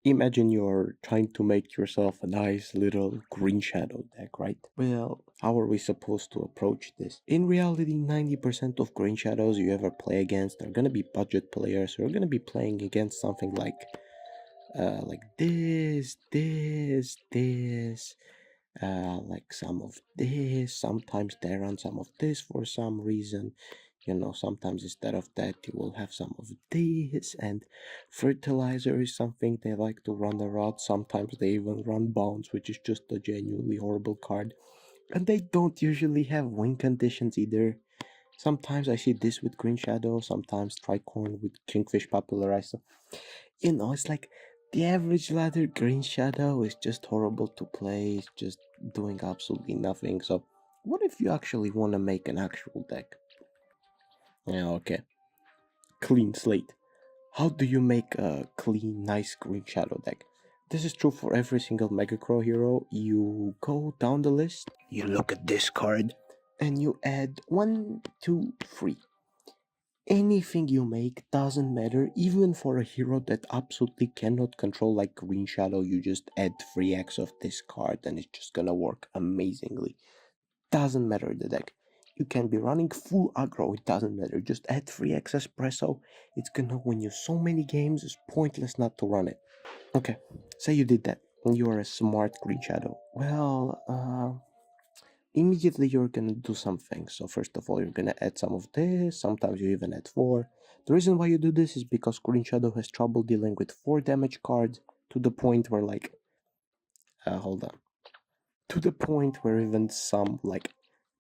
Imagine you're trying to make yourself a nice little green shadow deck, right? Well, how are we supposed to approach this? In reality, 90% of green shadows you ever play against are gonna be budget players who are gonna be playing against something like this, like some of this. Sometimes they run some of this for some reason. Sometimes instead of that, you will have some of this. And fertilizer is something they like to run a lot. Sometimes they even run bounce, which is just a genuinely horrible card. And they don't usually have win conditions either. Sometimes I see this with Green Shadow, sometimes Tricorn with Kingfish Popularizer. It's like the average ladder Green Shadow is just horrible to play, it's just doing absolutely nothing. So, what if you actually want to make an actual deck? Yeah, okay. Clean slate. How do you make a clean, nice Green Shadow deck? This is true for every single Mega Crow hero. You go down the list, you look at this card, and you add one, two, three. Anything you make doesn't matter, even for a hero that absolutely cannot control like Green Shadow, you just add 3x of this card and it's just gonna work amazingly. Doesn't matter the deck. You can be running full aggro, it doesn't matter. Just add 3x espresso, it's gonna win you so many games, it's pointless not to run it. Okay, say you did that, and you are a smart Green Shadow. Well, immediately you're gonna do something. So first of all, you're gonna add some of this. Sometimes you even add four. The reason why you do this is because Green Shadow has trouble dealing with 4 damage cards to the point where hold on, to the point where even some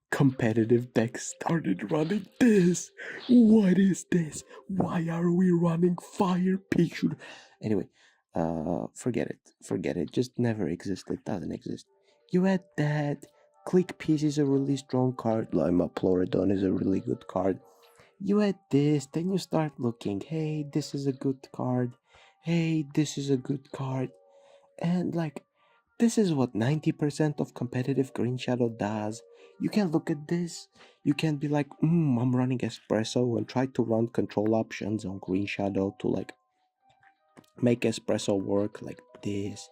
competitive decks started running this. What is this? Why are we running Fire Picture? Anyway, forget it. Forget it. Just never existed. Doesn't exist. You add that. Click Piece is a really strong card. Lima Plorodon is a really good card. You add this, then you start looking. Hey, this is a good card. Hey, this is a good card. And this is what 90% of competitive Green Shadow does. You can look at this, you can be like, I'm running Espresso, and try to run control options on Green Shadow to make Espresso work like this,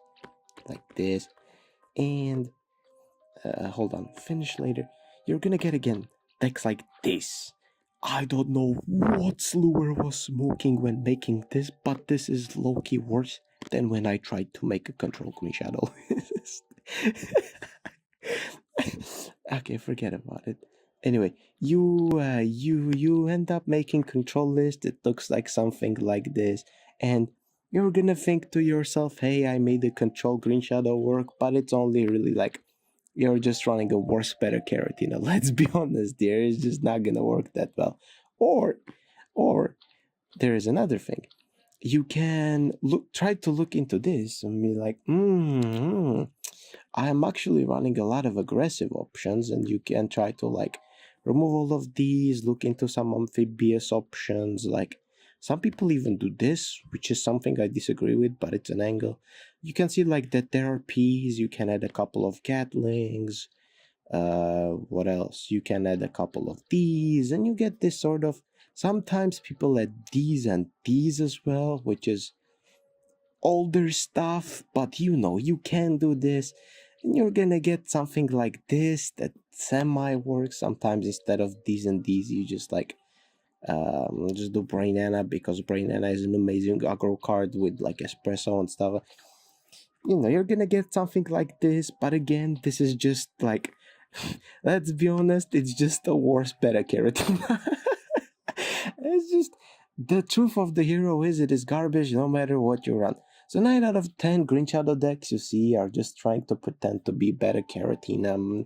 and hold on, finish later. You're gonna get again decks like this. I don't know what Slewer was smoking when making this, but this is low-key worse than when I tried to make a control Green Shadow. Okay, forget about it. Anyway, you end up making control list. It looks like something like this, and you're gonna think to yourself, "Hey, I made the control Green Shadow work," but it's only really you're just running a worse, better Caratina. Let's be honest, there it's just not gonna work that well. Or there is another thing. You can try to look into this and be like, I am actually running a lot of aggressive options, and you can try to remove all of these, look into some amphibious options. Like some people even do this, which is something I disagree with, but it's an angle. You can see that there are P's, you can add a couple of Catlings, what else? You can add a couple of these, and you get this sort of. Sometimes people add these and these as well, which is older stuff, but you can do this, and you're gonna get something like this that semi works. Sometimes instead of these and these, you just do Brainana, because Brainana is an amazing aggro card with espresso and stuff. You're gonna get something like this, but again, this is just let's be honest, it's just a worse beta keratin. It's just the truth of the hero is it is garbage no matter what you run. So 9 out of 10 Green Shadow decks you see are just trying to pretend to be better keratin. A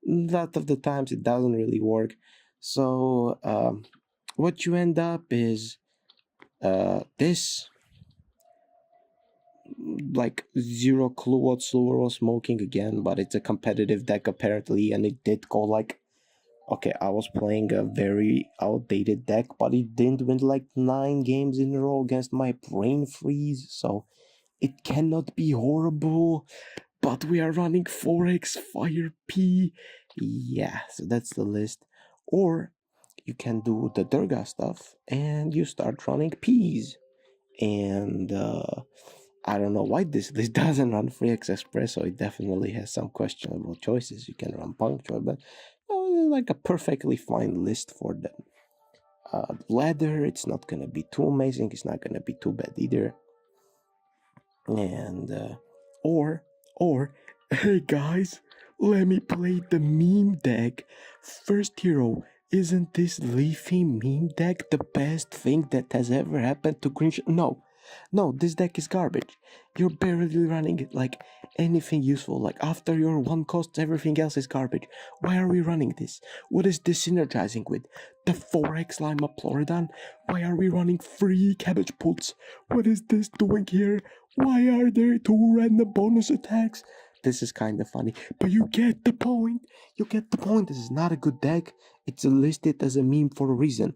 lot of the times it doesn't really work. So what you end up is this, zero clue what Slewer was smoking again, but it's a competitive deck apparently, and it did go okay, I was playing a very outdated deck, but it didn't win 9 games in a row against my Brain Freeze, so it cannot be horrible. But we are running 4x Fire P. Yeah, so that's the list. Or you can do the Durga stuff and you start running P's. And I don't know why this list doesn't run Free X Espresso. It definitely has some questionable choices. You can run Punctual, but like a perfectly fine list for them. Ladder, it's not gonna be too amazing. It's not gonna be too bad either. And or hey guys, let me play the meme deck. First hero, isn't this Leafy meme deck the best thing that has ever happened to Green? No, this deck is garbage. You're barely running it like anything useful. Like after your one cost, everything else is garbage. Why are we running this? What is this synergizing with? The 4x Lima Ploridon? Why are we running 3 Cabbage Pults? What is this doing here? Why are there 2 random bonus attacks? This is kind of funny, but you get the point. You get the point. This is not a good deck. It's listed as a meme for a reason.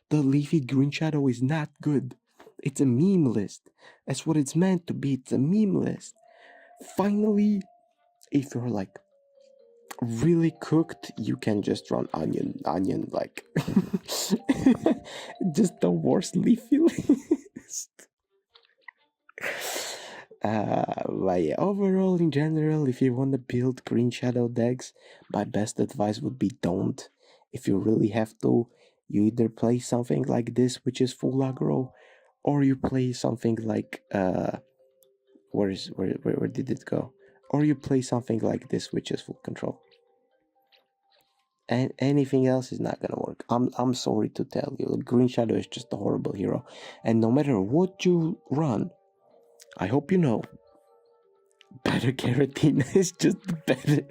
The Leafy Green Shadow is not good. It's a meme list. That's what it's meant to be. It's a meme list. Finally, if you're like really cooked, you can just run onion like just the worst Leafy list. But yeah, overall, in general, if you want to build Green Shadow decks, my best advice would be don't. If you really have to, you either play something like this, which is full aggro, or you play something like where did it go? Or you play something like this, which is full control. And anything else is not gonna work. I'm sorry to tell you, Green Shadow is just a horrible hero, and no matter what you run, I hope you know, better Giratina is just better.